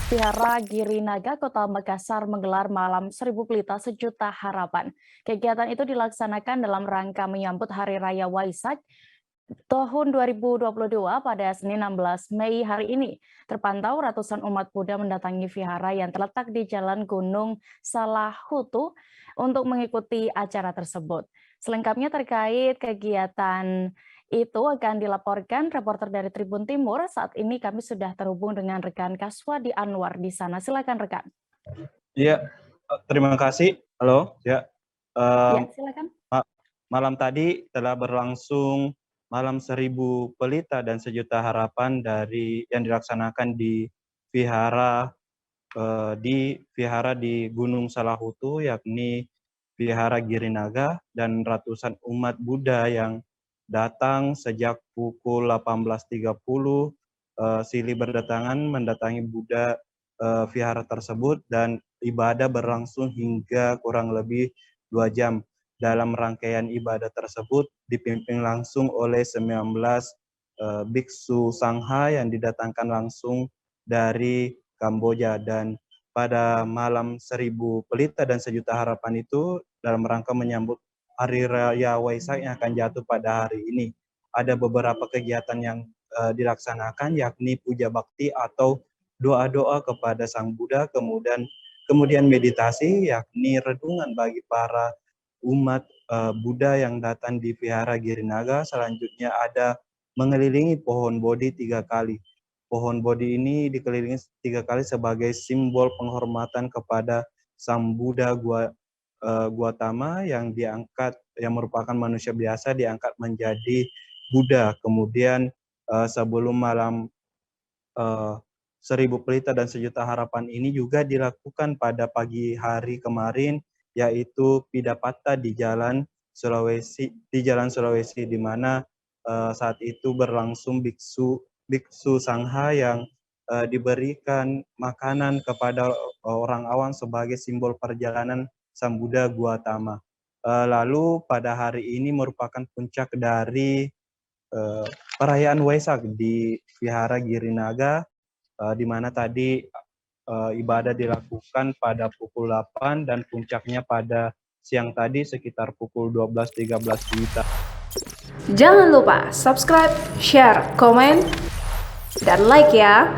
Vihara Girinaga, Kota Makassar menggelar Malam Seribu Pelita Sejuta Harapan. Kegiatan itu dilaksanakan dalam rangka menyambut Hari Raya Waisak tahun 2022 pada Senin 16 Mei hari ini. Terpantau ratusan umat Buddha mendatangi vihara yang terletak di Jalan Gunung Salahutu untuk mengikuti acara tersebut. Selengkapnya terkait kegiatan itu akan dilaporkan reporter dari Tribun Timur. Saat ini kami sudah terhubung dengan rekan Kaswadi Anwar di sana. Silakan rekan. Iya, terima kasih. Halo, ya. Ya, silakan. Malam tadi telah berlangsung Malam Seribu Pelita dan Sejuta Harapan yang dilaksanakan di vihara di Gunung Salahutu, yakni Vihara Girinaga, dan ratusan umat Buddha yang datang sejak pukul 18.30 silih berdatangan mendatangi Buddha vihara tersebut, dan ibadah berlangsung hingga kurang lebih 2 jam. Dalam rangkaian ibadah tersebut dipimpin langsung oleh 19 biksu Sangha yang didatangkan langsung dari Kamboja. Dan pada Malam Seribu Pelita dan Sejuta Harapan itu dalam rangka menyambut Hari Raya Waisak yang akan jatuh pada hari ini, ada beberapa kegiatan yang dilaksanakan, yakni puja bakti atau doa-doa kepada Sang Buddha, kemudian meditasi, yakni renungan bagi para umat Buddha yang datang di Vihara Girinaga. Selanjutnya ada mengelilingi pohon Bodhi 3 kali. Pohon Bodhi ini dikelilingi 3 kali sebagai simbol penghormatan kepada Sang Buddha Gautama yang merupakan manusia biasa diangkat menjadi Buddha. Kemudian sebelum malam Seribu Pelita dan Sejuta Harapan ini juga dilakukan pada pagi hari kemarin, yaitu Pidapata di Jalan Sulawesi, di mana saat itu berlangsung biksu Sangha yang diberikan makanan kepada orang awam sebagai simbol perjalanan Sang Buddha Gautama. Lalu pada hari ini merupakan puncak dari perayaan Waisak di Vihara Girinaga, di mana tadi ibadah dilakukan pada pukul 8 dan puncaknya pada siang tadi sekitar pukul 12.13 WITA. Jangan lupa subscribe, share, komen, dan like ya.